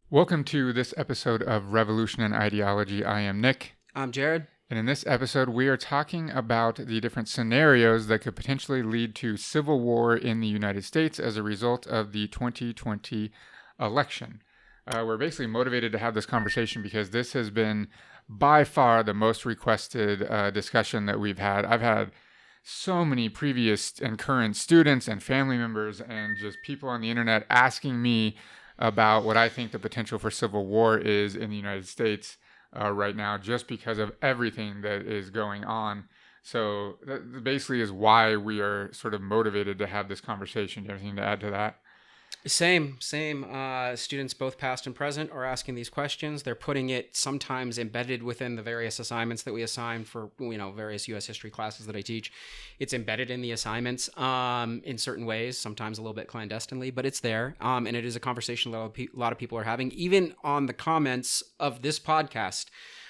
Welcome to this episode of Revolution and Ideology. I am Nick. I'm Jared. And in this episode, we are talking about the different scenarios that could potentially lead to civil war in the United States as a result of the 2020 election. We're basically motivated to have this conversation because this has been by far the most requested discussion that we've had. I've had so many previous and current students and family members and just people on the internet asking me about what I think the potential for civil war is in the United States right now, just because of everything that is going on. So that basically is why we are sort of motivated to have this conversation. Do you have anything to add to that? Same. Students, both past and present, are asking these questions. They're putting it sometimes embedded within the various assignments that we assign for, various U.S. history classes that I teach. It's embedded in the assignments in certain ways, sometimes a little bit clandestinely, but it's there. And it is a conversation that a lot of people are having, even on the comments of this podcast.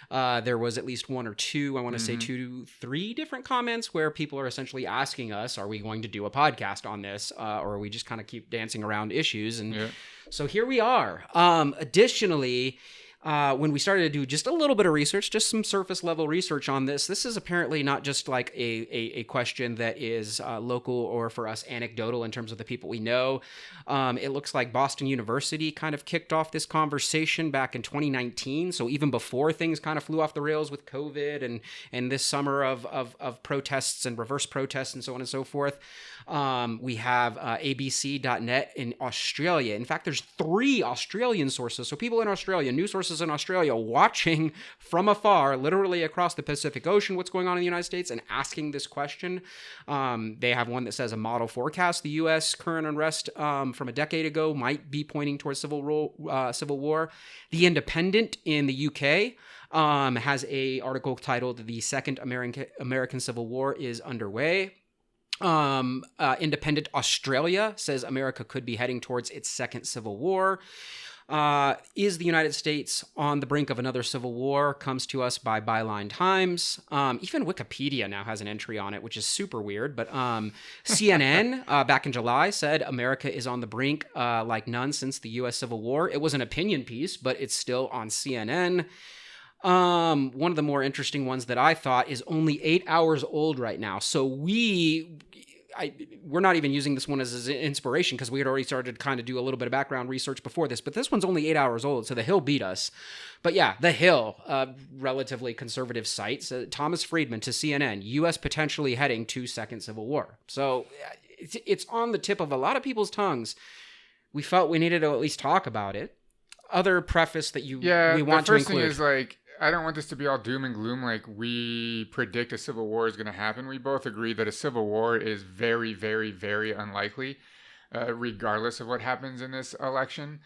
There was at least one or two, I want to say 2 to 3 different comments where people are essentially asking us, are we going to do a podcast on this? Or are we just kind of keep dancing around issues? And so here we are. Additionally, when we started to do just a little bit of research, just some surface level research on this is apparently not just like a question that is local or for us anecdotal in terms of the people we know. It looks like Boston University kind of kicked off this conversation back in 2019. So even before things kind of flew off the rails with COVID and this summer of protests and reverse protests and so on and so forth. We have abc.net in Australia. In fact, there's 3 Australian sources. So people in Australia, news sources in Australia, watching from afar, literally across the Pacific Ocean, what's going on in the United States and asking this question. They have one that says a model forecast. The U.S. current unrest from a decade ago might be pointing towards civil war. The Independent in the U.K. Has a article titled "The Second American Civil War is Underway." Independent Australia says America could be heading towards its second civil war. Is the United States on the brink of another civil war? Comes to us by Byline Times. Even Wikipedia now has an entry on it, which is super weird. But CNN back in July said America is on the brink like none since the U.S. Civil War. It was an opinion piece, but it's still on CNN. One of the more interesting ones that I thought is only 8 hours old right now. So we're not even using this one as an inspiration because we had already started to kind of do a little bit of background research before this, but this one's only 8 hours old. So The Hill beat us. But yeah, The Hill, relatively conservative site, Thomas Friedman to CNN, U.S. potentially heading to second civil war. So it's on the tip of a lot of people's tongues. We felt we needed to at least talk about it. Other preface that we want to include. The first thing is I don't want this to be all doom and gloom like we predict a civil war is going to happen. We both agree that a civil war is very, very, very unlikely, regardless of what happens in this election.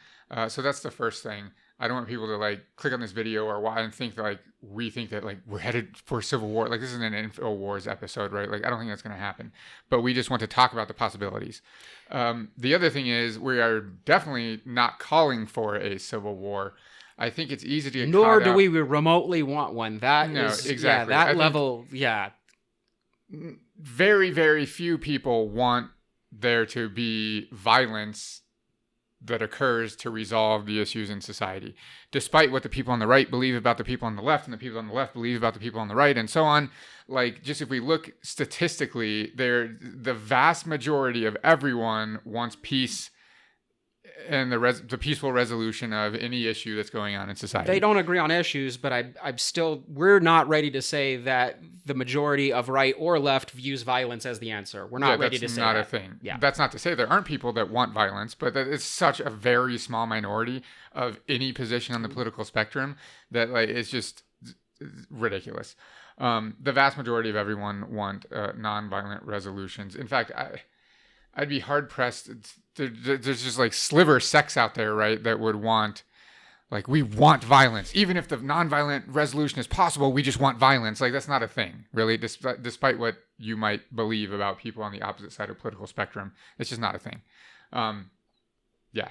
So that's the first thing. I don't want people to click on this video or why and think that we think that we're headed for civil war. This isn't an InfoWars episode, right? I don't think that's going to happen. But we just want to talk about the possibilities. The other thing is we are definitely not calling for a civil war. I think it's easy to get Nor do we remotely want one. Exactly. Yeah, that level, yeah. Very, very few people want there to be violence that occurs to resolve the issues in society, despite what the people on the right believe about the people on the left and the people on the left believe about the people on the right and so on. Just if we look statistically, the vast majority of everyone wants peace and the peaceful resolution of any issue that's going on in society. They don't agree on issues, but we're not ready to say that the majority of right or left views violence as the answer. We're not ready to say that. That's not a thing. Yeah. That's not to say there aren't people that want violence, but that it's such a very small minority of any position on the political spectrum that it's just ridiculous. The vast majority of everyone want nonviolent resolutions. In fact, I'd be hard pressed. There's just sliver sects out there, right, that would want, we want violence. Even if the nonviolent resolution is possible, we just want violence. That's not a thing, really, despite what you might believe about people on the opposite side of the political spectrum. It's just not a thing. Yeah.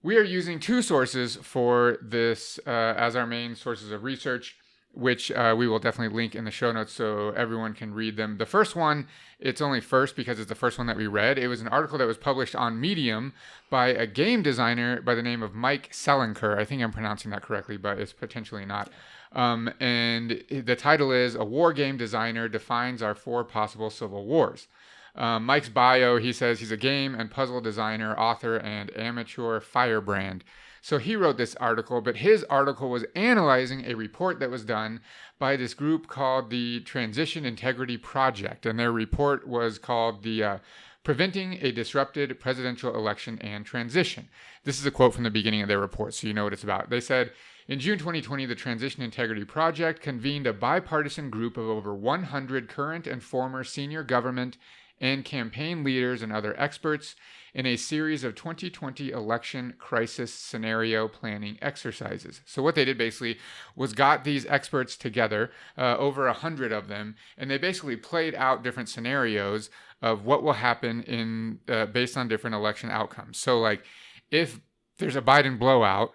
We are using 2 sources for this as our main sources of research. which we will definitely link in the show notes so everyone can read them. The first one, it's only first because it's the first one that we read. It was an article that was published on Medium by a game designer by the name of Mike Selinker. I think I'm pronouncing that correctly, but it's potentially not. And the title is "A War Game Designer Defines Our 4 Possible Civil Wars." Mike's bio, he says he's a game and puzzle designer, author, and amateur firebrand. So he wrote this article, but his article was analyzing a report that was done by this group called the Transition Integrity Project. And their report was called the Preventing a Disrupted Presidential Election and Transition. This is a quote from the beginning of their report, so you know what it's about. They said, in June 2020, the Transition Integrity Project convened a bipartisan group of over 100 current and former senior government and campaign leaders and other experts in a series of 2020 election crisis scenario planning exercises. So what they did basically was got these experts together, over 100 of them, and they basically played out different scenarios of what will happen in based on different election outcomes. So like if there's a Biden blowout,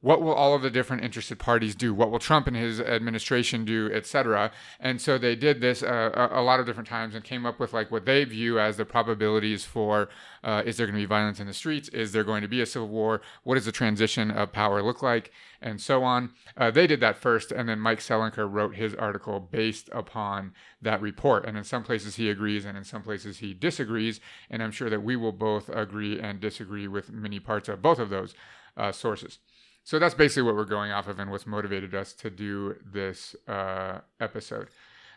what will all of the different interested parties do? What will Trump and his administration do, etc.? And so they did this a lot of different times and came up with like what they view as the probabilities for is there going to be violence in the streets? Is there going to be a civil war? What does the transition of power look like? And so on. They did that first, and then Mike Selinker wrote his article based upon that report. And in some places he agrees, and in some places he disagrees. And I'm sure that we will both agree and disagree with many parts of both of those sources. So that's basically what we're going off of and what's motivated us to do this episode.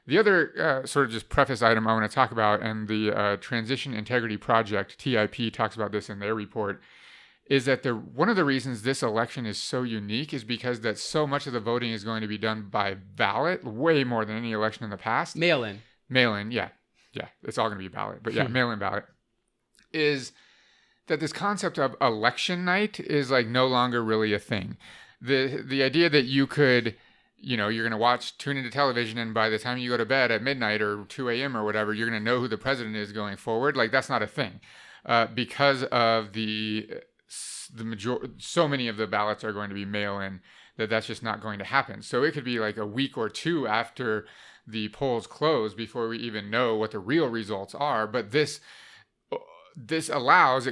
The other sort of just preface item I want to talk about, and the Transition Integrity Project, TIP, talks about this in their report, is that one of the reasons this election is so unique is because that so much of the voting is going to be done by ballot, way more than any election in the past. Mail-in. Mail-in, yeah. Yeah, it's all going to be ballot. But yeah, mail-in ballot is that this concept of election night is like no longer really a thing. The idea that you could, you know, you're going to tune into television, and by the time you go to bed at midnight or 2 a.m. or whatever, you're going to know who the president is going forward. Like that's not a thing because of so many of the ballots are going to be mail-in that's just not going to happen. So it could be like a week or two after the polls close before we even know what the real results are. But this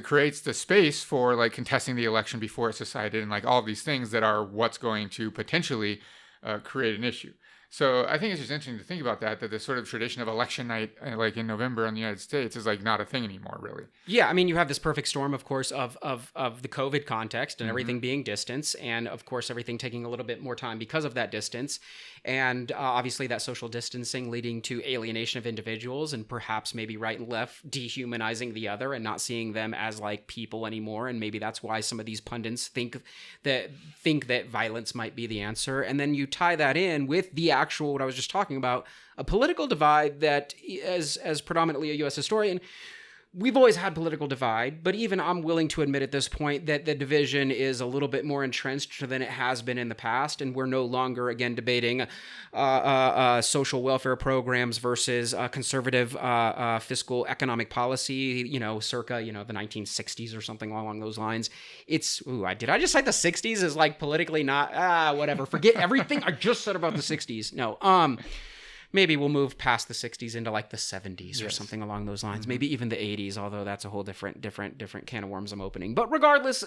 creates the space for like contesting the election before it's decided, and like all of these things that are what's going to potentially create an issue. So I think it's just interesting to think about that this sort of tradition of election night, like in November in the United States, is like not a thing anymore, really. Yeah, I mean, you have this perfect storm, of course, of the COVID context and everything being distance, and of course everything taking a little bit more time because of that distance, and obviously that social distancing leading to alienation of individuals, and perhaps maybe right and left dehumanizing the other and not seeing them as like people anymore. And maybe that's why some of these pundits think that violence might be the answer. And then you tie that in with the actual, what I was just talking about, a political divide that, as predominantly a U.S. historian, we've always had political divide, but even I'm willing to admit at this point that the division is a little bit more entrenched than it has been in the past, and we're no longer, again, debating social welfare programs versus conservative fiscal economic policy, circa, the 1960s or something along those lines. It's, did I just cite the 60s as like politically not, whatever, forget everything I just said about the 60s. No, maybe we'll move past the 60s into like the 70s or something along those lines. Maybe even the 80s, although that's a whole different can of worms I'm opening. But regardless,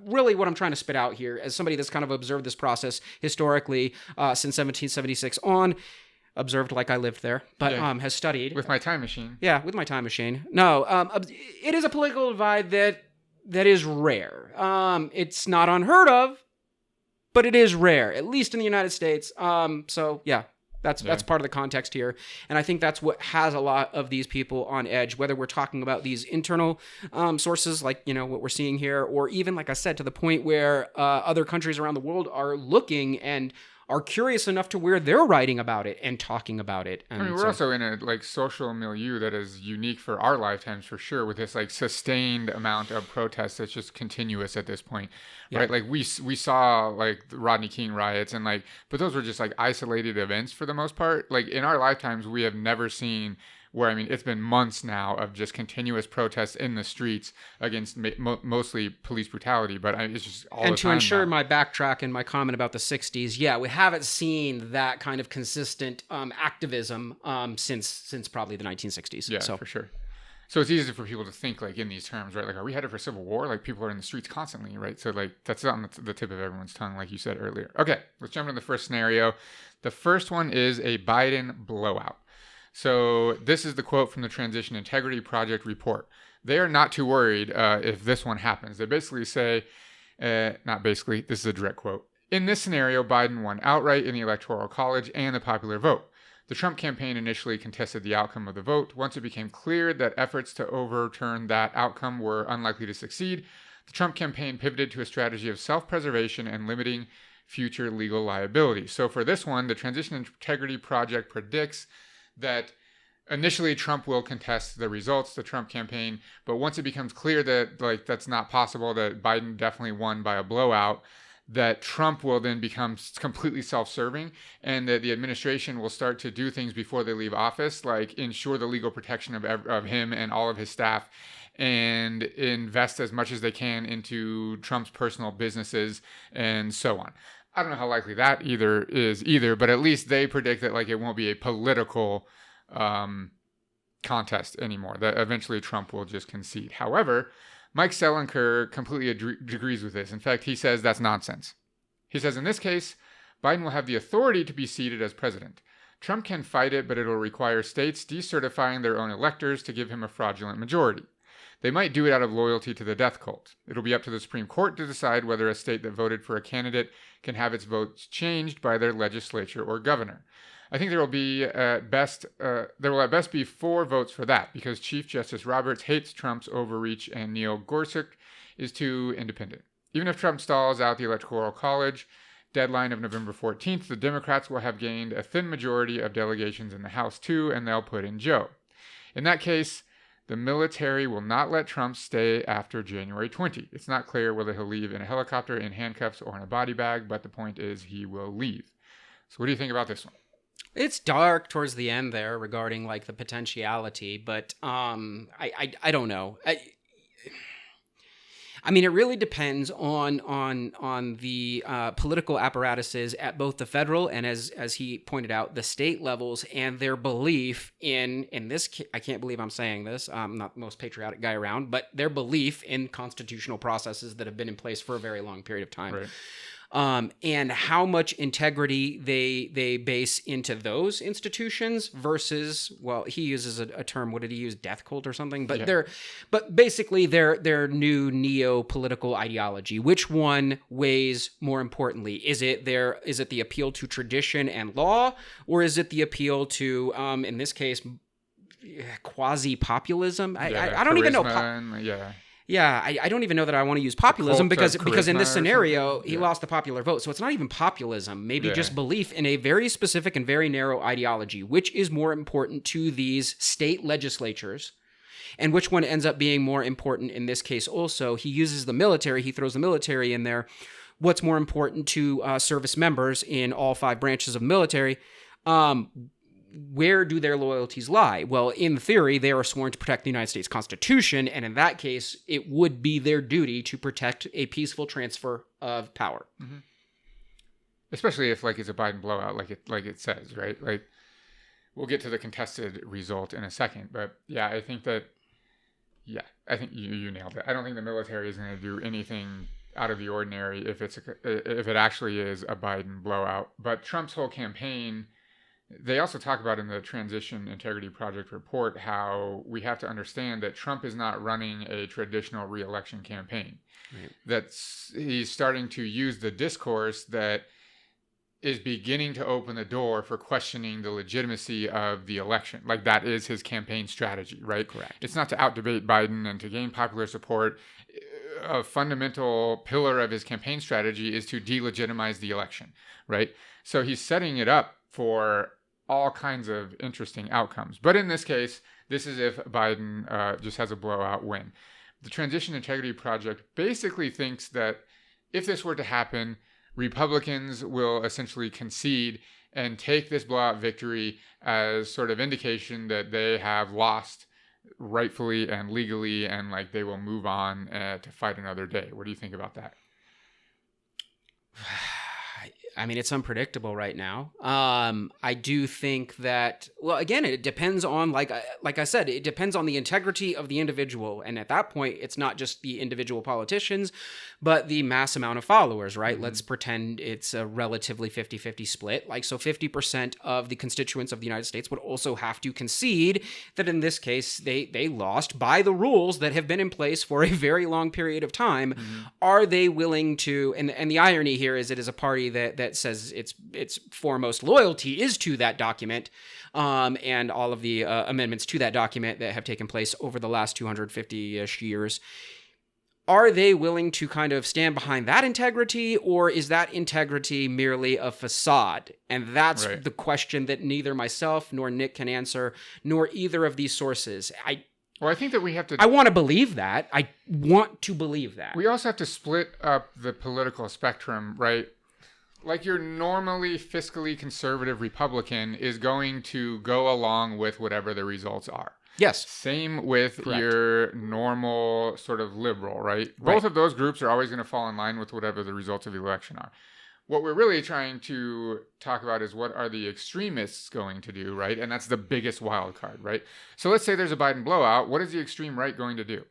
really what I'm trying to spit out here, as somebody that's kind of observed this process historically since 1776 on, observed like I lived there, but has studied. With my time machine. Yeah, with my time machine. No, it is a political divide that is rare. It's not unheard of, but it is rare, at least in the United States. So, yeah. That's part of the context here. And I think that's what has a lot of these people on edge, whether we're talking about these internal sources like, what we're seeing here, or even, like I said, to the point where other countries around the world are looking and are curious enough to where they're writing about it and talking about it. And I mean, we're also in a like social milieu that is unique for our lifetimes for sure, with this like sustained amount of protests that's just continuous at this point, right? Like we saw like the Rodney King riots and but those were just like isolated events for the most part. Like in our lifetimes, we have never seen where, I mean, it's been months now of just continuous protests in the streets against mostly police brutality, but it's just all the time. And to ensure my backtrack and my comment about the 60s, yeah, we haven't seen that kind of consistent activism since probably the 1960s. Yeah, so. for sure. So it's easy for people to think like in these terms, right? Like, are we headed for civil war? Like, people are in the streets constantly, right? So like that's on the tip of everyone's tongue, like you said earlier. Okay, let's jump into the first scenario. The first one is a Biden blowout. So this is the quote from the Transition Integrity Project report. They are not too worried if this one happens. They basically say, not basically, this is a direct quote. In this scenario, Biden won outright in the Electoral College and the popular vote. The Trump campaign initially contested the outcome of the vote. Once it became clear that efforts to overturn that outcome were unlikely to succeed, the Trump campaign pivoted to a strategy of self-preservation and limiting future legal liability. So for this one, the Transition Integrity Project predicts that initially Trump will contest the results, the Trump campaign, but once it becomes clear that like that's not possible, that Biden definitely won by a blowout, that Trump will then become completely self-serving, and that the administration will start to do things before they leave office, like ensure the legal protection of him and all of his staff, and invest as much as they can into Trump's personal businesses and so on. I don't know how likely that is, but at least they predict that like it won't be a political contest anymore, that eventually Trump will just concede. However, Mike Selinker completely agrees with this. In fact, he says that's nonsense. He says, in this case, Biden will have the authority to be seated as president. Trump can fight it, but it will require states decertifying their own electors to give him a fraudulent majority. They might do it out of loyalty to the death cult. It'll be up to the Supreme Court to decide whether a state that voted for a candidate can have its votes changed by their legislature or governor. I think there will at best be 4 votes for that, because Chief Justice Roberts hates Trump's overreach and Neil Gorsuch is too independent. Even if Trump stalls out the Electoral College deadline of November 14th, the Democrats will have gained a thin majority of delegations in the House too, and they'll put in Joe. In that case, the military will not let Trump stay after January 20. It's not clear whether he'll leave in a helicopter, in handcuffs, or in a body bag, but the point is he will leave. So what do you think about this one? It's dark towards the end there regarding like the potentiality, but I don't know. I mean, it really depends on the political apparatuses at both the federal and, as he pointed out, the state levels, and their belief in this. I can't believe I'm saying this. I'm not the most patriotic guy around, but their belief in constitutional processes that have been in place for a very long period of time. Right. And how much integrity they base into those institutions versus, well, he uses a term. What did he use? Death cult or something? But but basically their new neo-political ideology. Which one weighs more importantly? Is it the appeal to tradition and law, or is it the appeal to, in this case, quasi-populism? I don't even know. Yeah, I don't even know that I want to use populism because in this scenario, he lost the popular vote. So it's not even populism, maybe just belief in a very specific and very narrow ideology, which is more important to these state legislatures, and which one ends up being more important in this case also. He uses the military, he throws the military in there. What's more important to service members in all 5 branches of military? Where do their loyalties lie? Well, in theory, they are sworn to protect the United States Constitution, and in that case, it would be their duty to protect a peaceful transfer of power. Mm-hmm. Especially if, like, it's a Biden blowout, like it says, right? Like, we'll get to the contested result in a second, but yeah, I think you nailed it. I don't think the military is going to do anything out of the ordinary if it actually is a Biden blowout. But Trump's whole campaign. They also talk about in the Transition Integrity Project report how we have to understand that Trump is not running a traditional re-election campaign. Right. He's starting to use the discourse that is beginning to open the door for questioning the legitimacy of the election. Like, that is his campaign strategy, right? Correct. It's not to outdebate Biden and to gain popular support. A fundamental pillar of his campaign strategy is to delegitimize the election, right? So he's setting it up for all kinds of interesting outcomes. But in this case, this is if Biden just has a blowout win. The Transition Integrity Project basically thinks that if this were to happen, Republicans will essentially concede and take this blowout victory as sort of indication that they have lost rightfully and legally, and like they will move on to fight another day. What do you think about that? I mean, it's unpredictable right now. I do think that, well, again, it depends on, like I said, it depends on the integrity of the individual. And at that point, it's not just the individual politicians, but the mass amount of followers, right? Let's pretend it's a relatively 50-50 split. Like, so 50% of the constituents of the United States would also have to concede that in this case, they lost by the rules that have been in place for a very long period of time. Are they willing to, and the irony here is it is a party that says its foremost loyalty is to that document, and all of the amendments to that document that have taken place over the last 250-ish years. Are they willing to kind of stand behind that integrity, or is that integrity merely a facade? And that's the question that neither myself nor Nick can answer, nor either of these sources. Well, I think that we have to... I want to believe that. I want to believe that. We also have to split up the political spectrum, right? Like your normally fiscally conservative Republican is going to go along with whatever the results are. Yes. Same with your normal sort of liberal, right? Both of those groups are always going to fall in line with whatever the results of the election are. What we're really trying to talk about is what are the extremists going to do, right? And that's the biggest wild card, right? So let's say there's a Biden blowout. What is the extreme right going to do?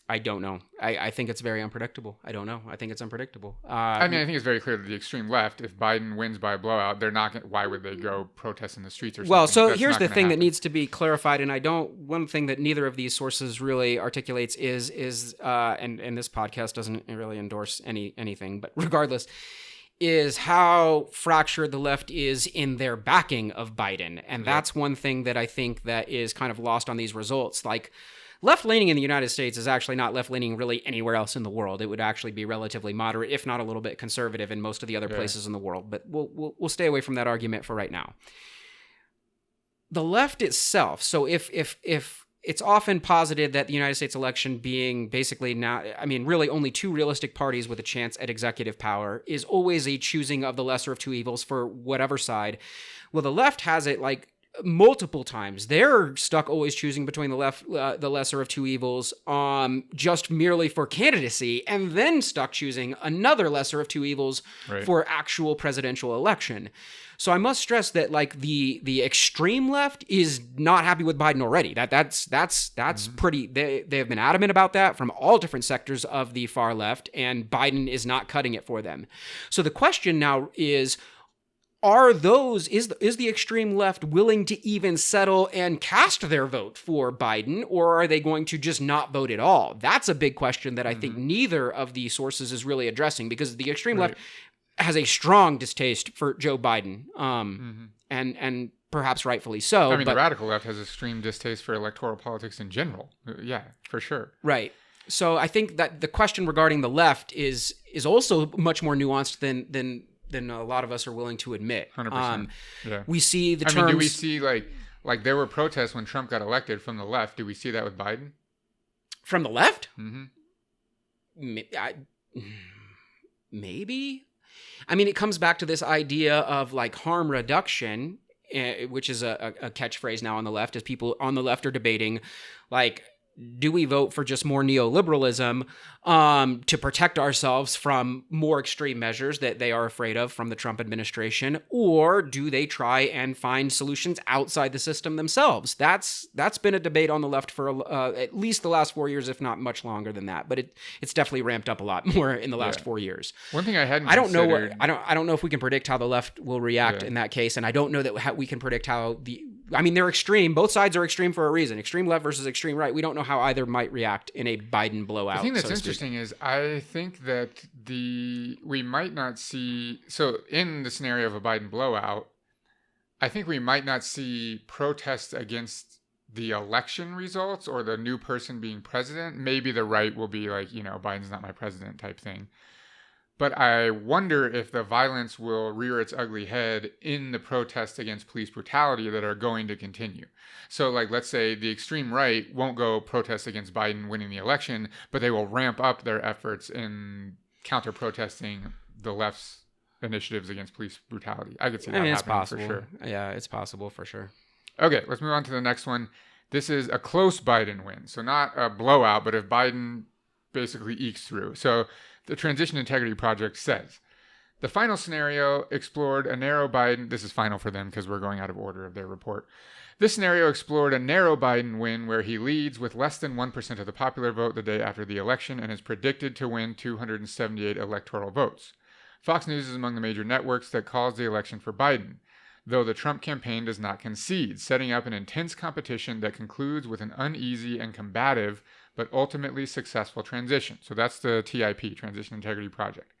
I don't know. I think it's very unpredictable. I don't know. I think it's unpredictable. I mean, I think it's very clear that the extreme left, if Biden wins by a blowout, they're not going to, why would they go protest in the streets or something? Well, so That's here's not the gonna thing happen. that needs to be clarified, and one thing that neither of these sources really articulates is and this podcast doesn't really endorse anything, but regardless, is how fractured the left is in their backing of Biden. And that's one thing that I think that is kind of lost on these results. Like, left-leaning in the United States is actually not left-leaning really anywhere else in the world. It would actually be relatively moderate, if not a little bit conservative in most of the other places in the world. But we'll stay away from that argument for right now. The left itself, so if it's often posited that the United States election being basically now, I mean, really only two realistic parties with a chance at executive power is always a choosing of the lesser of two evils for whatever side. Well, the left has it like multiple times. They're stuck always choosing between the lesser of two evils, just merely for candidacy, and then stuck choosing another lesser of two evils for actual presidential election. So I must stress that like the extreme left is not happy with Biden already. That's pretty. They have been adamant about that from all different sectors of the far left, and Biden is not cutting it for them. So the question now is, is the extreme left willing to even settle and cast their vote for Biden, or are they going to just not vote at all? That's a big question that I think neither of the sources is really addressing, because the extreme left has a strong distaste for Joe Biden, and perhaps rightfully so. I mean, the radical left has extreme distaste for electoral politics in general. Yeah, for sure. Right. So I think that the question regarding the left is also much more nuanced than a lot of us are willing to admit. 100%. We see the terms... I mean, do we see, like there were protests when Trump got elected from the left. Do we see that with Biden? From the left? Mm-hmm. Maybe. I mean, it comes back to this idea of, like, harm reduction, which is a catchphrase now on the left, as people on the left are debating, like, do we vote for just more neoliberalism to protect ourselves from more extreme measures that they are afraid of from the Trump administration, or do they try and find solutions outside the system themselves? That's been a debate on the left for at least the last 4 years, if not much longer than that. But it's definitely ramped up a lot more in the last 4 years. One thing I hadn't I don't considered... know I don't know if we can predict how the left will react in that case, and I don't know that we can predict how they're extreme. Both sides are extreme for a reason. Extreme left versus extreme right. We don't know how either might react in a Biden blowout. The thing that's interesting is I think that we might not see... So in the scenario of a Biden blowout, I think we might not see protests against the election results or the new person being president. Maybe the right will be like, Biden's not my president type thing. But I wonder if the violence will rear its ugly head in the protests against police brutality that are going to continue. So, like, let's say the extreme right won't go protest against Biden winning the election, but they will ramp up their efforts in counter-protesting the left's initiatives against police brutality. I could see that I mean, it's happening possible. for sure. Yeah, it's possible for sure. Okay, let's move on to the next one. This is a close Biden win. So not a blowout, but if Biden basically ekes through. So the Transition Integrity Project says, the final scenario explored a narrow Biden. This is final for them because we're going out of order of their report. This scenario explored a narrow Biden win where he leads with less than 1% of the popular vote the day after the election and is predicted to win 278 electoral votes. Fox News is among the major networks that calls the election for Biden, though the Trump campaign does not concede, setting up an intense competition that concludes with an uneasy and combative but ultimately successful transition. So that's the TIP, Transition Integrity Project.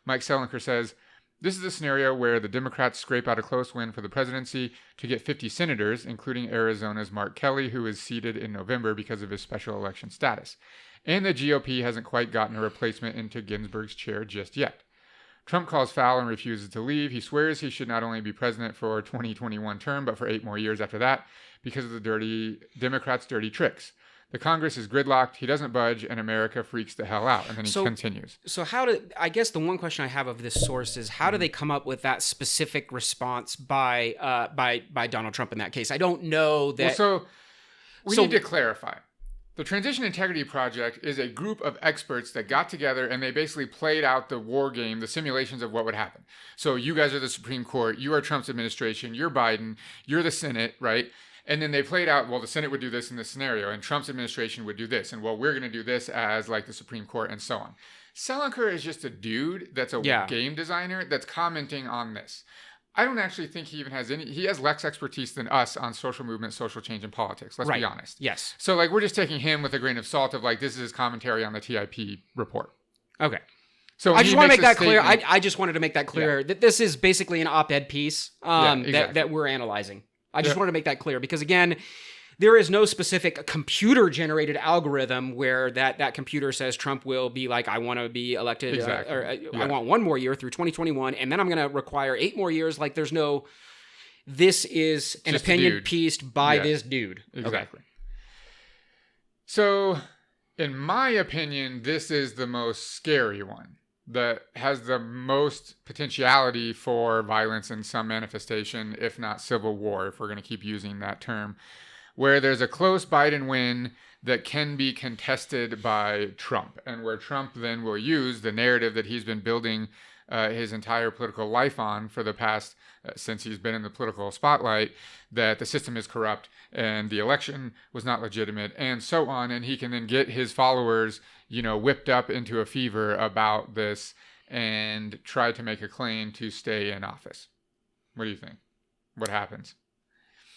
Mike Selinker says, this is a scenario where the Democrats scrape out a close win for the presidency to get 50 senators, including Arizona's Mark Kelly, who is seated in November because of his special election status. And the GOP hasn't quite gotten a replacement into Ginsburg's chair just yet. Trump calls foul and refuses to leave. He swears he should not only be president for 2021 term, but for 8 more years after that because of the Democrats' dirty tricks. The Congress is gridlocked, he doesn't budge, and America freaks the hell out. And then he continues. So I guess the one question I have of this source is, how do they come up with that specific response by Donald Trump in that case? I don't know that. Well, we need to clarify. The Transition Integrity Project is a group of experts that got together and they basically played out the war game, the simulations of what would happen. So you guys are the Supreme Court, you are Trump's administration, you're Biden, you're the Senate, right? And then they played out, well, the Senate would do this in this scenario, and Trump's administration would do this, and well, we're going to do this as like the Supreme Court, and so on. Selinker is just a dude that's a game designer that's commenting on this. I don't actually think he even has he has less expertise than us on social movement, social change, and politics. Let's be honest. Yes. So like we're just taking him with a grain of salt of like, this is his commentary on the TIP report. Okay. So I just want to make that clear. I just wanted to make that clear that this is basically an op-ed piece that we're analyzing. I just wanted to make that clear because, again, there is no specific computer-generated algorithm where that computer says Trump will be like, I want to be elected, I want 1 more year through 2021, and then I'm going to require 8 more years. Like, there's no, this is an opinion pieced by this dude. Exactly. Okay. So, in my opinion, this is the most scary one that has the most potentiality for violence in some manifestation, if not civil war, if we're going to keep using that term, where there's a close Biden win that can be contested by Trump, and where Trump then will use the narrative that he's been building his entire political life on for the past, since he's been in the political spotlight, that the system is corrupt and the election was not legitimate and so on. And he can then get his followers, whipped up into a fever about this and try to make a claim to stay in office. What do you think? What happens?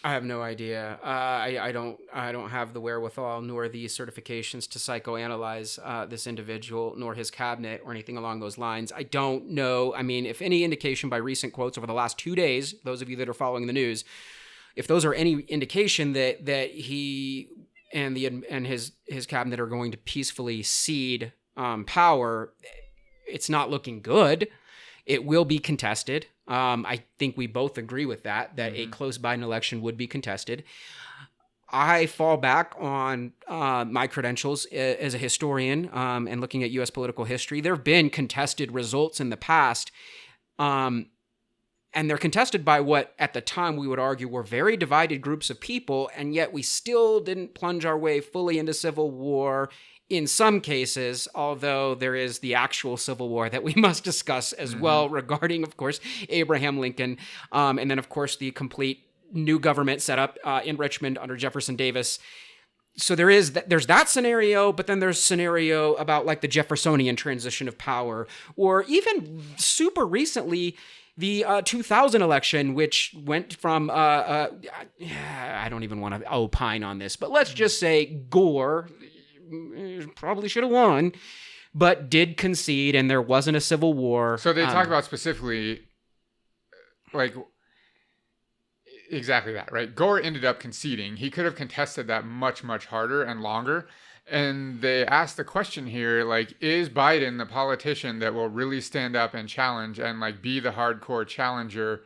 I have no idea. I don't have the wherewithal nor the certifications to psychoanalyze this individual, nor his cabinet, or anything along those lines. I don't know. I mean, if any indication by recent quotes over the last 2 days, those of you that are following the news, if those are any indication that he and his cabinet are going to peacefully cede power, it's not looking good. It will be contested. I think we both agree with that a close Biden election would be contested. I fall back on my credentials as a historian and looking at U.S. political history. There have been contested results in the past, and they're contested by what, at the time, we would argue were very divided groups of people, and yet we still didn't plunge our way fully into civil war in some cases, although there is the actual Civil War that we must discuss as well regarding, of course, Abraham Lincoln, and then, of course, the complete new government set up in Richmond under Jefferson Davis. So there's that scenario, but then there's scenario about like the Jeffersonian transition of power, or even super recently, the 2000 election, which went from, I don't even want to opine on this, but let's just say Gore probably should have won, but did concede, and there wasn't a civil war. So they talk about specifically, like, exactly that, right? Gore ended up conceding. He could have contested that much, much harder and longer. And they asked the question here, like, is Biden the politician that will really stand up and challenge and, like, be the hardcore challenger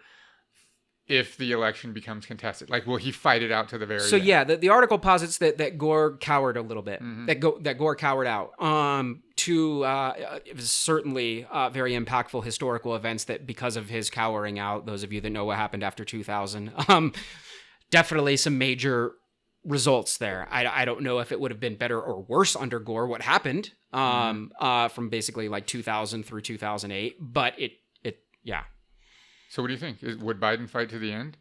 if the election becomes contested? Like, will he fight it out to the very So end? yeah, the article posits that Gore cowered a little bit. Mm-hmm. That Gore cowered out to it was certainly very impactful historical events that because of his cowering out. Those of you that know what happened after 2000, definitely some major results there. I don't know if it would have been better or worse under Gore what happened from basically like 2000 through 2008, but it yeah. So what do you think? Would Biden fight to the end?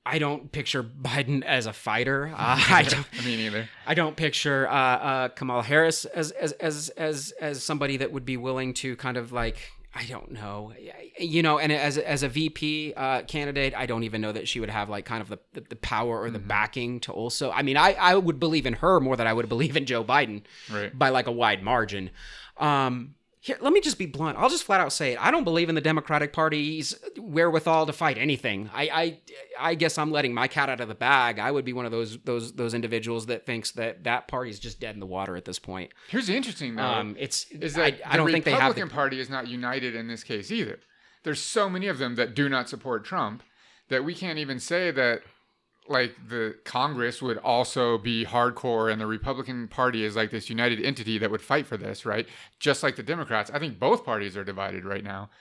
I don't picture Biden as a fighter. I don't. Me neither. I don't picture Kamala Harris as somebody that would be willing to kind of like, I don't know, and as a VP candidate, I don't even know that she would have like kind of the power or the backing to also. I mean, I would believe in her more than I would believe in Joe Biden, right, by like a wide margin. Here, let me just be blunt. I'll just flat out say it. I don't believe in the Democratic Party's wherewithal to fight anything. I guess I'm letting my cat out of the bag. I would be one of those individuals that thinks that party's just dead in the water at this point. Here's the interesting though. I don't think they have. The Republican Party is not united in this case either. There's so many of them that do not support Trump that we can't even say that like the Congress would also be hardcore and the Republican Party is like this united entity that would fight for this, right? Just like the Democrats. I think both parties are divided right now,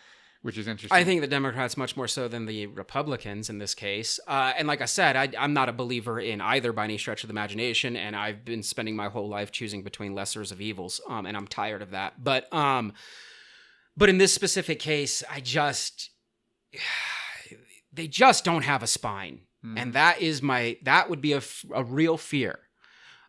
which is interesting. I think the Democrats much more so than the Republicans in this case. And like I said, I'm not a believer in either by any stretch of the imagination, and I've been spending my whole life choosing between lessers of evils, and I'm tired of that. But in this specific case, they just don't have a spine. And that would be a real fear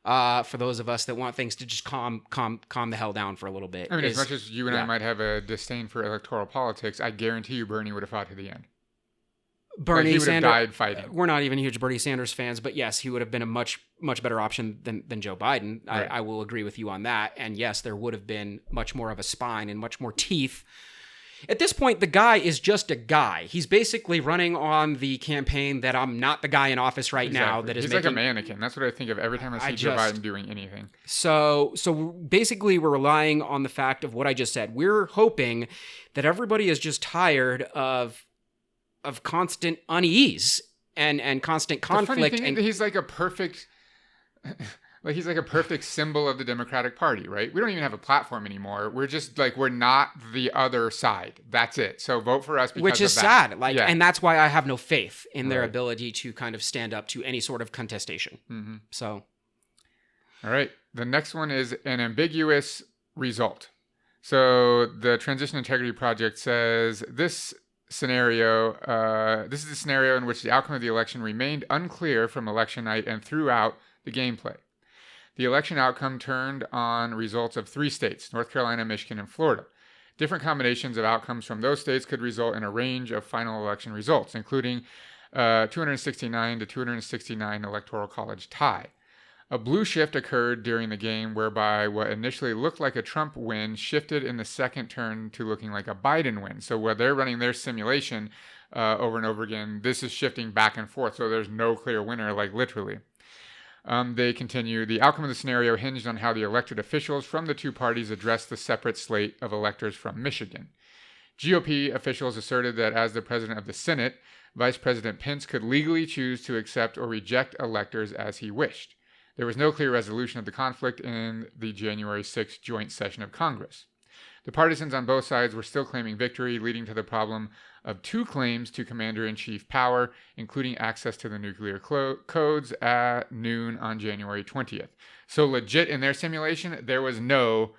for those of us that want things to just calm the hell down for a little bit. I mean, as much as you and I might have a disdain for electoral politics, I guarantee you Bernie would have fought to the end. Bernie he would Sanders, have died fighting. We're not even huge Bernie Sanders fans, but yes, he would have been a much better option than Joe Biden. Right. I will agree with you on that. And yes, there would have been much more of a spine and much more teeth. At this point, the guy is just a guy. He's basically running on the campaign that I'm not the guy in office right now. That is He's like a mannequin. That's what I think of every time I see Joe Biden doing anything. So basically, we're relying on the fact of what I just said. We're hoping that everybody is just tired of constant unease and constant conflict. The funny thing is he's like a perfect... Like he's like a perfect symbol of the Democratic Party, right? We don't even have a platform anymore. We're just like, we're not the other side. That's it. So vote for us because Which is of that. sad. Like, and that's why I have no faith in their ability to kind of stand up to any sort of contestation. Mm-hmm. So. All right. The next one is an ambiguous result. So the Transition Integrity Project says this is the scenario in which the outcome of the election remained unclear from election night and throughout the gameplay. The election outcome turned on results of 3 states, North Carolina, Michigan, and Florida. Different combinations of outcomes from those states could result in a range of final election results, including 269 to 269 Electoral College tie. A blue shift occurred during the game whereby what initially looked like a Trump win shifted in the second turn to looking like a Biden win. So while they're running their simulation over and over again, this is shifting back and forth, so there's no clear winner, like literally. They continue, the outcome of the scenario hinged on how the elected officials from the 2 parties addressed the separate slate of electors from Michigan. GOP officials asserted that as the president of the Senate, Vice President Pence could legally choose to accept or reject electors as he wished. There was no clear resolution of the conflict in the January 6th joint session of Congress. The partisans on both sides were still claiming victory, leading to the problem of 2 claims to commander-in-chief power, including access to the nuclear codes at noon on January 20th. So legit in their simulation, there was no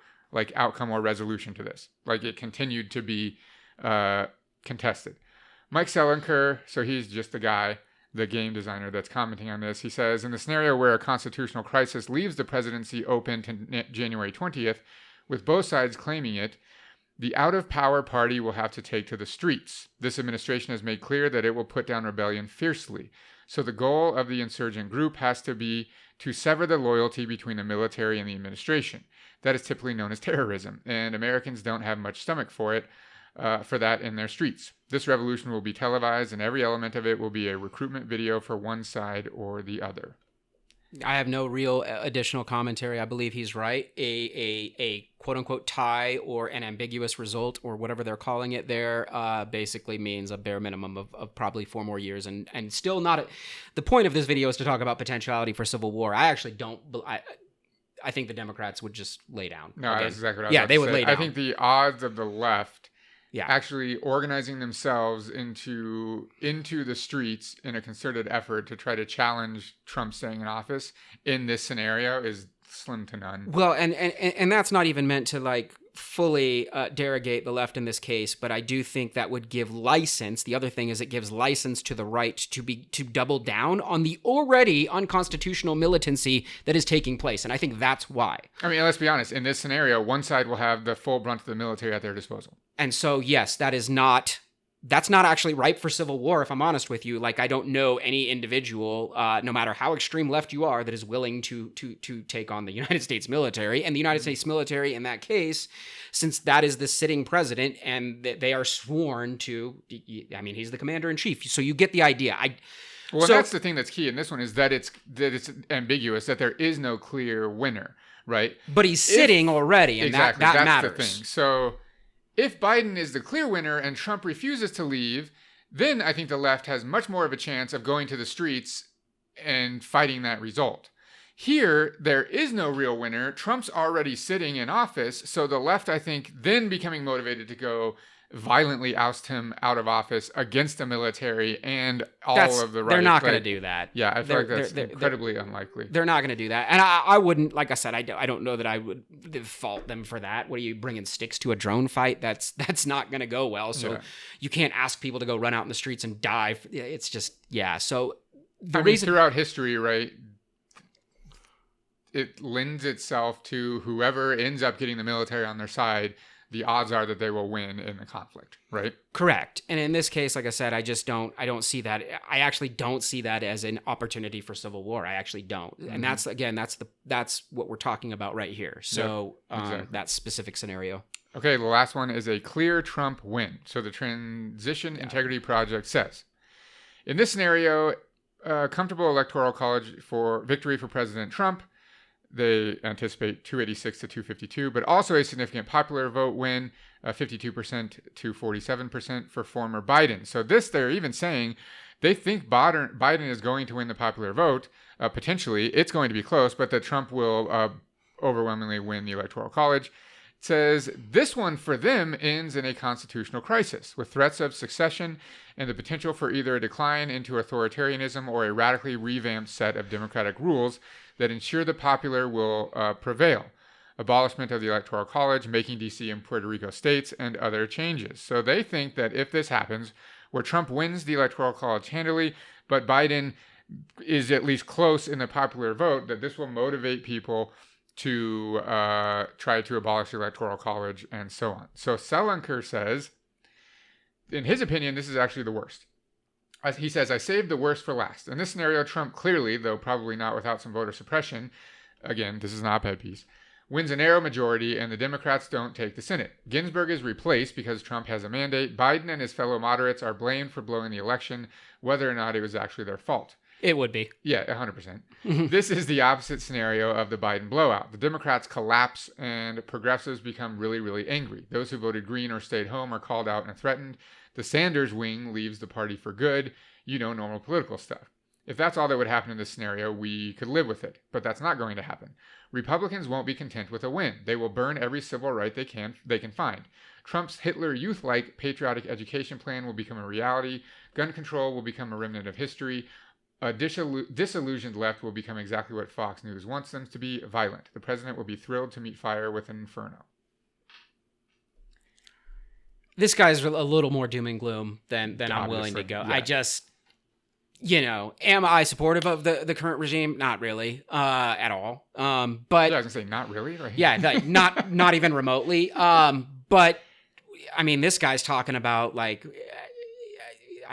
outcome or resolution to this. It continued to be contested. Mike Selinker, so he's just the guy, the game designer that's commenting on this, he says, in the scenario where a constitutional crisis leaves the presidency open to January 20th, with both sides claiming it, the out-of-power party will have to take to the streets. This administration has made clear that it will put down rebellion fiercely. So the goal of the insurgent group has to be to sever the loyalty between the military and the administration. That is typically known as terrorism, and Americans don't have much stomach for that in their streets. This revolution will be televised, and every element of it will be a recruitment video for one side or the other. I have no real additional commentary. I believe he's right. A quote unquote tie or an ambiguous result or whatever they're calling it there basically means a bare minimum of probably 4 more years and still not. The point of this video is to talk about potentiality for civil war. I actually don't. I think the Democrats would just lay down. No, again. That's exactly what I was Yeah, about they to would say. lay down. I think the odds of the left Yeah. actually organizing themselves into the streets in a concerted effort to try to challenge Trump staying in office in this scenario is slim to none. Well, and that's not even meant to like fully derogate the left in this case, but I do think that would give license. The other thing is it gives license to the right to double down on the already unconstitutional militancy that is taking place, and I think that's why. I mean, let's be honest. In this scenario, one side will have the full brunt of the military at their disposal. And so, yes, that's not actually ripe for civil war, if I'm honest with you. Like, I don't know any individual, no matter how extreme left you are, that is willing to take on the United States military. And the United States military, in that case, since that is the sitting president and they are sworn to, I mean, he's the commander-in-chief. So you get the idea. Well, that's the thing that's key in this one is that it's ambiguous, that there is no clear winner, right? But he's sitting already, and exactly, that that's matters. the thing. So if Biden is the clear winner and Trump refuses to leave, then I think the left has much more of a chance of going to the streets and fighting that result. Here, there is no real winner. Trump's already sitting in office, so the left, I think, then becoming motivated to go violently oust him out of office against the military and all of the right. They're not going to do that. Yeah, I feel like that's incredibly unlikely. They're not going to do that. And I wouldn't, like I said, I don't know that I would fault them for that. What are you bringing sticks to a drone fight? That's not going to go well. So you can't ask people to go run out in the streets and die. It's just, yeah. So the reason throughout history, right, it lends itself to whoever ends up getting the military on their side, the odds are that they will win in the conflict, right? Correct. And in this case, like I said, I don't see that. I actually don't see that as an opportunity for civil war. I actually don't. Mm-hmm. And that's what we're talking about right here. So exactly. That specific scenario. Okay, the last one is a clear Trump win. So the Transition Integrity Project says, in this scenario, a comfortable electoral college for victory for President Trump. They anticipate 286 to 252, but also a significant popular vote win, 52% to 47% for former Biden. So they're even saying they think Biden is going to win the popular vote. Potentially, it's going to be close, but that Trump will overwhelmingly win the electoral college. It says this one for them ends in a constitutional crisis with threats of succession and the potential for either a decline into authoritarianism or a radically revamped set of democratic rules that ensure the popular will prevail. Abolishment of the Electoral College, making D.C. and Puerto Rico states, and other changes. So they think that if this happens, where Trump wins the Electoral College handily, but Biden is at least close in the popular vote, that this will motivate people to try to abolish the Electoral College and so on. So Selinker says, in his opinion, this is actually the worst. He says, I saved the worst for last. In this scenario, Trump clearly, though probably not without some voter suppression, again, this is an op-ed piece, wins a narrow majority and the Democrats don't take the Senate. Ginsburg is replaced because Trump has a mandate. Biden and his fellow moderates are blamed for blowing the election, whether or not it was actually their fault. It would be. Yeah, 100%. This is the opposite scenario of the Biden blowout. The Democrats collapse and progressives become really, really angry. Those who voted green or stayed home are called out and threatened. The Sanders wing leaves the party for good. Normal political stuff. If that's all that would happen in this scenario, we could live with it. But that's not going to happen. Republicans won't be content with a win. They will burn every civil right they can find. Trump's Hitler Youth-like patriotic education plan will become a reality. Gun control will become a remnant of history. A disillusioned left will become exactly what Fox News wants them to be, violent. The president will be thrilled to meet fire with an inferno. This guy's a little more doom and gloom than I'm willing to go. Yeah. I just, am I supportive of the current regime? Not really, at all. But I was gonna say not really. Right? Yeah, like, not even remotely. But I mean, this guy's talking about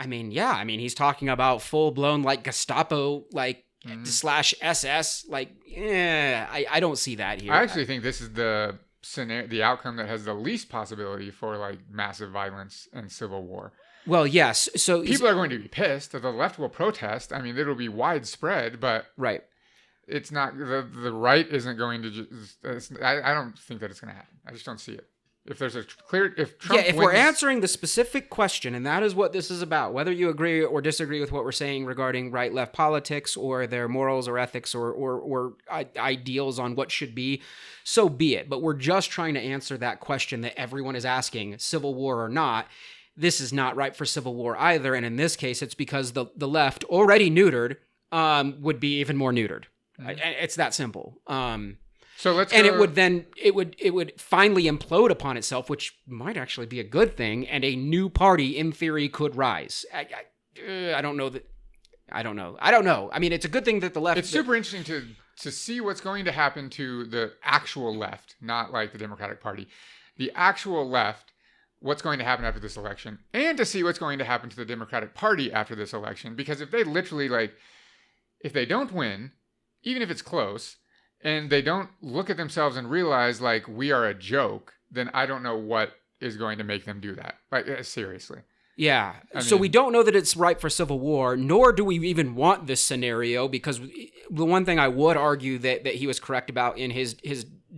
he's talking about full blown Gestapo / SS. I don't see that here. I actually think this is the outcome that has the least possibility for massive violence and civil war. Well, yes. So people are going to be pissed. The left will protest. I mean, it'll be widespread, but right. it's not the right isn't going to just. I don't think that it's going to happen. I just don't see it. If there's a clear, if Trump if wins, we're answering the specific question, and that is what this is about, whether you agree or disagree with what we're saying regarding right-left politics or their morals or ethics or ideals on what should be, so be it. But we're just trying to answer that question that everyone is asking, civil war or not. This is not ripe for civil war either, and in this case, it's because the left, already neutered, would be even more neutered. Mm-hmm. It's that simple. So let's and it would finally implode upon itself, which might actually be a good thing, and a new party in theory could rise. I don't know that. I don't know. I mean, it's a good thing that the left. It's super interesting to see what's going to happen to the actual left, not like the Democratic Party, the actual left. What's going to happen after this election, and to see what's going to happen to the Democratic Party after this election, because if they literally if they don't win, even if it's close, and they don't look at themselves and realize we are a joke, then I don't know what is going to make them do that. Seriously. Yeah. So we don't know that it's ripe for civil war, nor do we even want this scenario, because the one thing I would argue that he was correct about in his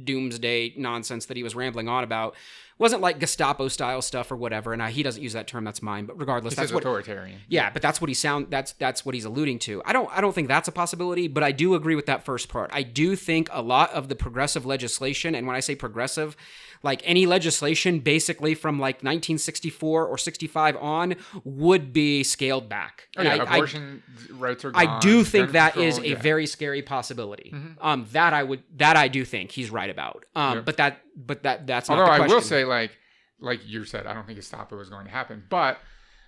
doomsday nonsense that he was rambling on about wasn't like Gestapo style stuff or whatever, and he doesn't use that term. That's mine, but regardless, that's what authoritarian. Yeah, but that's what that's what he's alluding to. I don't think that's a possibility, but I do agree with that first part. I do think a lot of the progressive legislation, and when I say progressive, any legislation basically from 1964 or 65 on would be scaled back. Oh, yeah, abortion rights are gone. I do think that is a very scary possibility. Mm-hmm. That I do think he's right about. But that's not the question. Although I will say, like you said, I don't think Gestapo is going to happen. But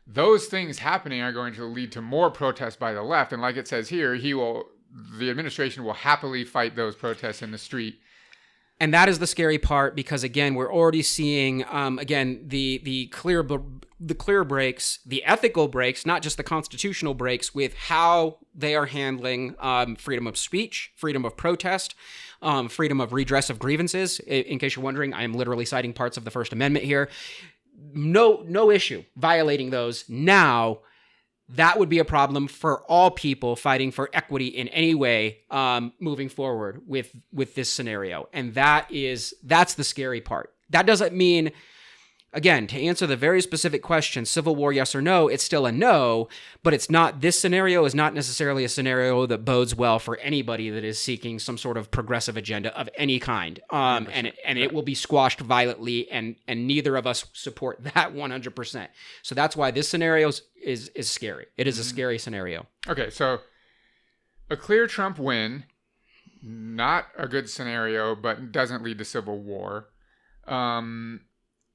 those things happening are going to lead to more protests by the left. And like it says here, the administration will happily fight those protests in the street. And that is the scary part, because again, we're already seeing the clear breaks, the ethical breaks, not just the constitutional breaks, with how they are handling freedom of speech, freedom of protest, freedom of redress of grievances. In case you're wondering, I am literally citing parts of the First Amendment here. No issue violating those now. That would be a problem for all people fighting for equity in any way moving forward with this scenario. And that's the scary part. That doesn't mean, again, to answer the very specific question, civil war, yes or no, it's still a no, but it's not, this scenario is not necessarily a scenario that bodes well for anybody that is seeking some sort of progressive agenda of any kind. And it will be squashed violently, and neither of us support that 100%. So that's why this scenario is scary. It is a scary scenario. Okay, so a clear Trump win, not a good scenario, but doesn't lead to civil war. An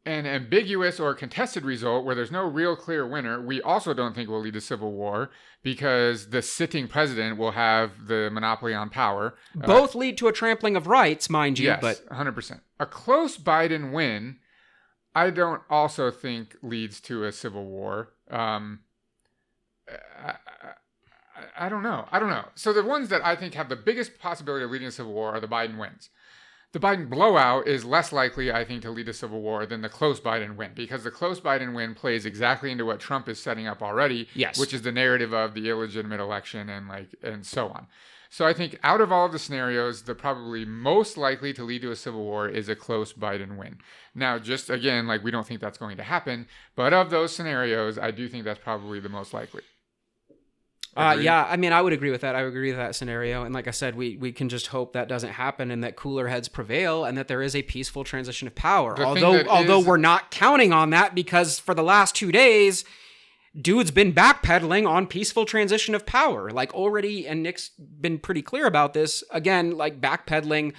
ambiguous or contested result where there's no real clear winner, we also don't think will lead to civil war, because the sitting president will have the monopoly on power. Both lead to a trampling of rights, mind you. Yes, but 100%. A close Biden win, I don't also think leads to a civil war. I don't know. So the ones that I think have the biggest possibility of leading to civil war are the Biden wins. The Biden blowout is less likely, I think, to lead to civil war than the close Biden win, because the close Biden win plays exactly into what Trump is setting up already, yes, which is the narrative of the illegitimate election and so on. So I think out of all of the scenarios, the probably most likely to lead to a civil war is a close Biden win. Now, just again, we don't think that's going to happen, but of those scenarios, I do think that's probably the most likely. Yeah, I mean, I would agree with that. I would agree with that scenario. And like I said, we can just hope that doesn't happen and that cooler heads prevail and that there is a peaceful transition of power. Although we're not counting on that, because for the last 2 days, dude's been backpedaling on peaceful transition of power. Already, and Nick's been pretty clear about this, again, backpedaling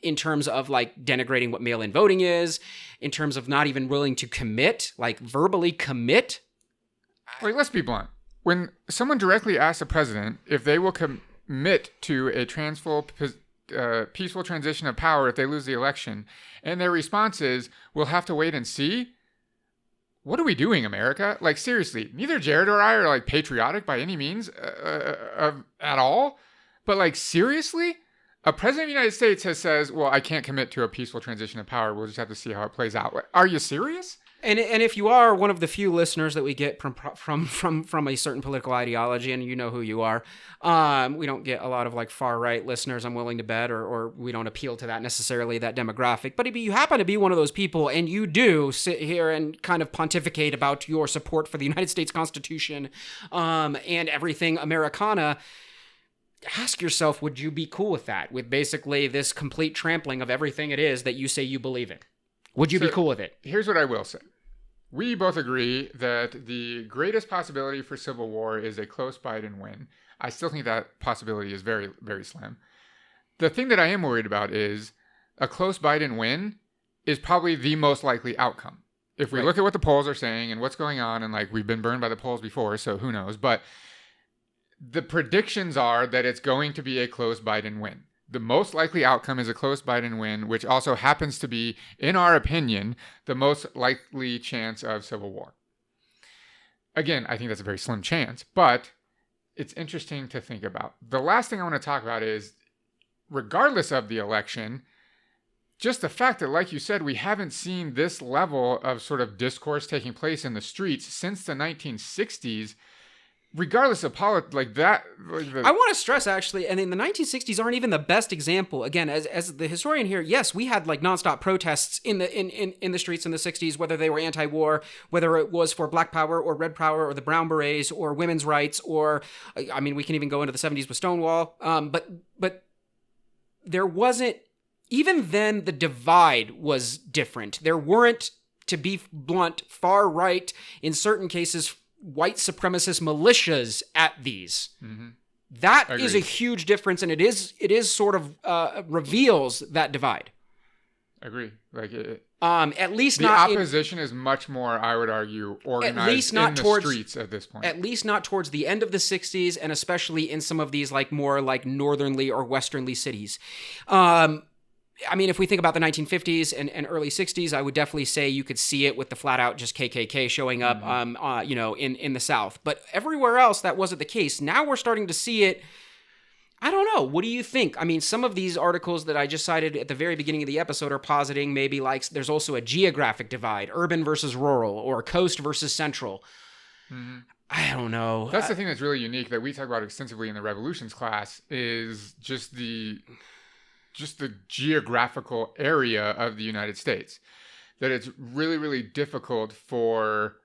in terms of denigrating what mail-in voting is, in terms of not even willing to commit, verbally commit. Let's be blunt. When someone directly asks the president if they will commit to a peaceful transition of power if they lose the election, and their response is, we'll have to wait and see, what are we doing, America? Seriously, neither Jared or I are patriotic by any means at all. But seriously? A president of the United States says, well, I can't commit to a peaceful transition of power. We'll just have to see how it plays out. Are you serious? And if you are one of the few listeners that we get from a certain political ideology, and you know who you are, we don't get a lot of like far right listeners, I'm willing to bet, or we don't appeal to that necessarily, that demographic. But if you happen to be one of those people and you do sit here and kind of pontificate about your support for the United States Constitution and everything Americana, ask yourself, would you be cool with that? With basically this complete trampling of everything it is that you say you believe in? Would you be cool with it? Here's what I will say. We both agree that the greatest possibility for civil war is a close Biden win. I still think that possibility is very, very slim. The thing that I am worried about is a close Biden win is probably the most likely outcome. If we look at what the polls are saying and what's going on, and like we've been burned by the polls before, so who knows, but the predictions are that it's going to be a close Biden win. The most likely outcome is a close Biden win, which also happens to be, in our opinion, the most likely chance of civil war. Again, I think that's a very slim chance, but it's interesting to think about. The last thing I want to talk about is, regardless of the election, just the fact that, like you said, we haven't seen this level of sort of discourse taking place in the streets since the 1960s. Regardless of politics, like that. I want to stress, actually, and in the 1960s aren't even the best example. Again, as the historian here, yes, we had like nonstop protests in the streets in the 60s, whether they were anti-war, whether it was for Black Power or Red Power or the Brown Berets or women's rights, or I mean, we can even go into the 70s with Stonewall. But there wasn't, even then, the divide was different. There weren't, to be blunt, far right, in certain cases, white supremacist militias at these. Mm-hmm. That Agreed. Is a huge difference, and it is sort of reveals that divide. Agree. Like at least the opposition is much more, I would argue, organized at least not in the streets at this point. At least not towards the end of the 60s, and especially in some of these like more like northernly or westernly cities. I mean, if we think about the 1950s and early 60s, I would definitely say you could see it with the flat out just KKK showing up, in the South. But everywhere else, that wasn't the case. Now we're starting to see it. I don't know. What do you think? I mean, some of these articles that I just cited at the very beginning of the episode are positing maybe like there's also a geographic divide, urban versus rural, or coast versus central. Mm-hmm. I don't know. That's the thing that's really unique that we talk about extensively in the revolutions class is just the geographical area of the United States. That it's really, really difficult for...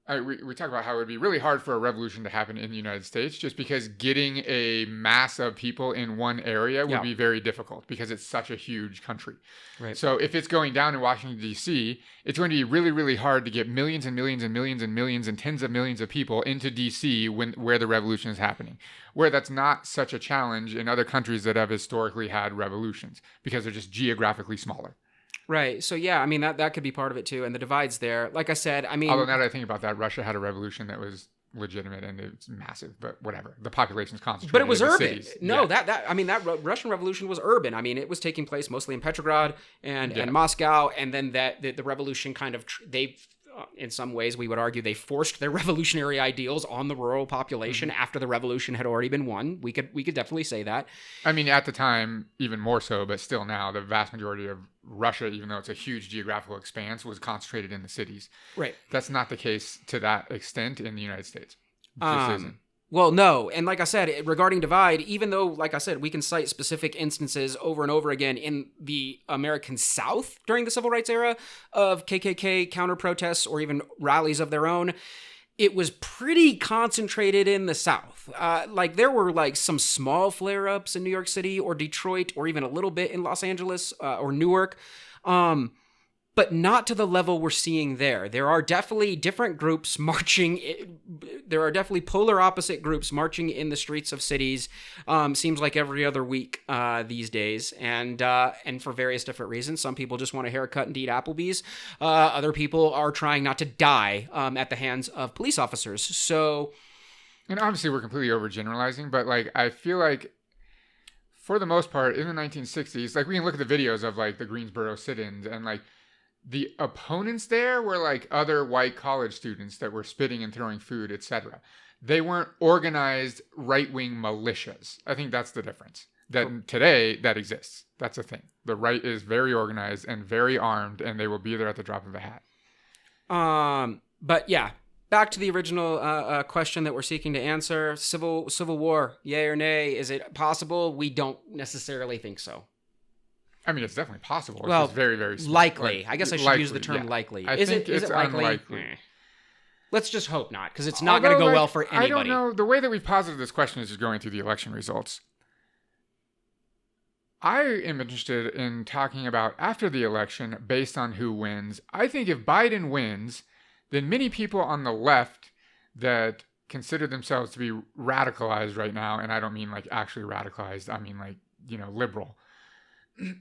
we talk about how it would be really hard for a revolution to happen in the United States just because getting a mass of people in one area would be very difficult because it's such a huge country. Right. So if it's going down in Washington, D.C., it's going to be really, really hard to get millions and millions and millions and millions and tens of millions of people into D.C. where the revolution is happening, where that's not such a challenge in other countries that have historically had revolutions because they're just geographically smaller. Right. So, yeah, I mean, that could be part of it, too. And the divide's there. Like I said, I mean... Although now that I think about that, Russia had a revolution that was legitimate and it's massive, but whatever. The population's concentrated. But it was in urban. Cities. No, that Russian Revolution was urban. I mean, it was taking place mostly in Petrograd and Moscow. And then the revolution kind of... in some ways, we would argue they forced their revolutionary ideals on the rural population after the revolution had already been won. We could definitely say that. I mean, at the time, even more so, but still now, the vast majority of Russia, even though it's a huge geographical expanse, was concentrated in the cities. Right. That's not the case to that extent in the United States. It just isn't. Well, no. And like I said, regarding divide, even though, like I said, we can cite specific instances over and over again in the American South during the Civil Rights era of KKK counter-protests or even rallies of their own, it was pretty concentrated in the South. Like there were like some small flare-ups in New York City or Detroit or even a little bit in Los Angeles or Newark. But not to the level we're seeing there. There are definitely different groups marching. There are definitely polar opposite groups marching in the streets of cities. Seems like every other week these days, and for various different reasons. Some people just want a haircut and eat Applebee's. Other people are trying not to die at the hands of police officers. So, and obviously we're completely overgeneralizing, but like I feel like, for the most part, in the 1960s, like we can look at the videos of like the Greensboro sit-ins and like. The opponents there were like other white college students that were spitting and throwing food, etc. They weren't organized right-wing militias. I think that's the difference. That today, that exists. That's a thing. The right is very organized and very armed, and they will be there at the drop of a hat. But yeah, back to the original question that we're seeking to answer: civil war, yay or nay? Is it possible? We don't necessarily think so. I mean, it's definitely possible. It's Well, just very, very small. likely. I guess I should use the term likely. I think it's likely? unlikely. Let's just hope not, because it's not going to go well for anybody. I don't know. The way that we've posited this question is just going through the election results. I am interested in talking about after the election based on who wins. I think if Biden wins, then many people on the left that consider themselves to be radicalized right now, and I don't mean like actually radicalized, I mean like, liberal.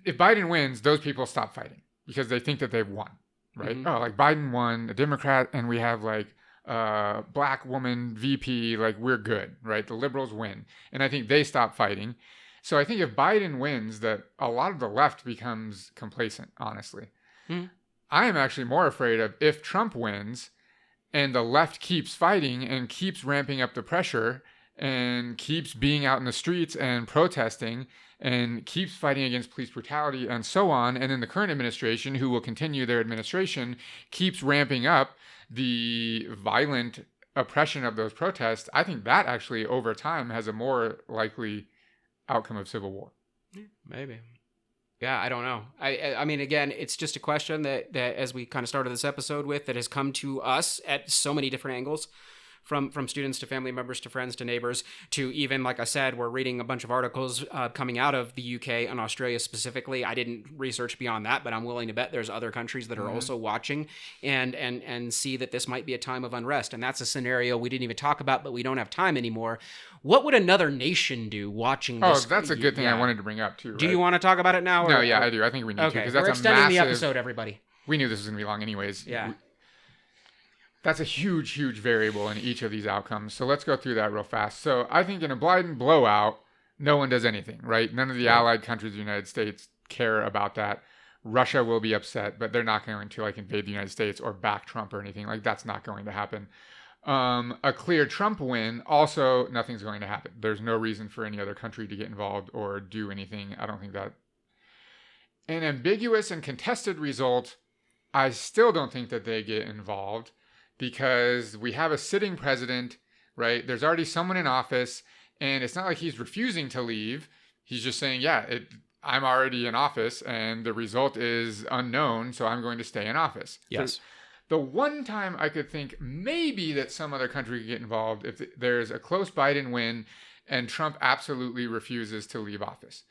If Biden wins, those people stop fighting because they think that they've won, right? Mm-hmm. Oh, like Biden won, a Democrat, and we have like black woman VP, like we're good, right? The liberals win. And I think they stop fighting. So I think if Biden wins, that a lot of the left becomes complacent, honestly. I am actually more afraid of if Trump wins and the left keeps fighting and keeps ramping up the pressure and keeps being out in the streets and protesting and keeps fighting against police brutality and so on. And then the current administration, who will continue their administration, keeps ramping up the violent oppression of those protests. I think that actually over time has a more likely outcome of civil war. Maybe. Yeah, I don't know. I mean, again, it's just a question that as we kind of started this episode with, that has come to us at so many different angles. From students to family members to friends to neighbors to even, like I said, we're reading a bunch of articles coming out of the UK and Australia specifically. I didn't research beyond that, but I'm willing to bet there's other countries that are also watching and see that this might be a time of unrest. And that's a scenario we didn't even talk about, but we don't have time anymore. What would another nation do watching this? Oh, that's a good thing I wanted to bring up too. Right? Do you want to talk about it now? No, yeah, I do. I think we need to because that's we're extending the episode, everybody. We knew this was going to be long anyways. Yeah. That's a huge, huge variable in each of these outcomes. So let's go through that real fast. So I think in a Biden blowout, no one does anything, right? None of the allied countries of the United States care about that. Russia will be upset, but they're not going to like invade the United States or back Trump or anything. Like that's not going to happen. A clear Trump win, also nothing's going to happen. There's no reason for any other country to get involved or do anything. I don't think that. An ambiguous and contested result, I still don't think that they get involved. Because we have a sitting president, right? There's already someone in office, and it's not like he's refusing to leave. He's just saying, I'm already in office, and the result is unknown, so I'm going to stay in office. Yes. So the one time I could think maybe that some other country could get involved if there's a close Biden win and Trump absolutely refuses to leave office.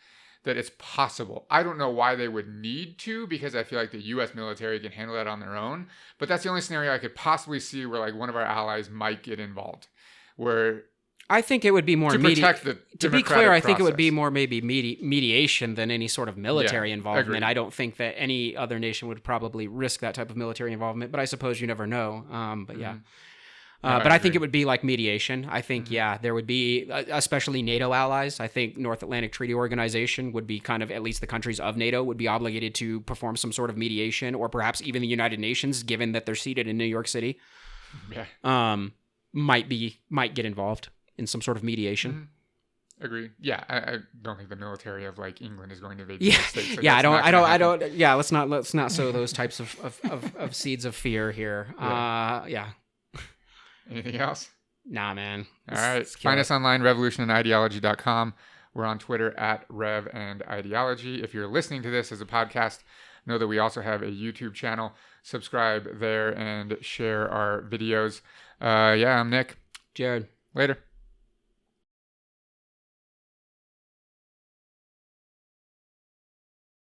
That it's possible. I don't know why they would need to because I feel like the U.S. military can handle that on their own. But that's the only scenario I could possibly see where like one of our allies might get involved. Where I think it would be more to protect the to be clear, I think it would be more maybe mediation than any sort of military involvement. Agreed. I don't think that any other nation would probably risk that type of military involvement. But I suppose you never know. But yeah. But I think it would be like mediation. I think, there would be, especially NATO allies. I think North Atlantic Treaty Organization would be kind of, at least the countries of NATO would be obligated to perform some sort of mediation, or perhaps even the United Nations, given that they're seated in New York City, might get involved in some sort of mediation. Agreed. Yeah, I don't think the military of like England is going to invade the United States. Like, I don't. Yeah, let's not sow those types of seeds of fear here. Anything else? Nah, man. All right. Find us online, revolutionandideology.com. We're on Twitter at RevAndIdeology. If you're listening to this as a podcast, know that we also have a YouTube channel. Subscribe there and share our videos. I'm Nick. Jared. Later.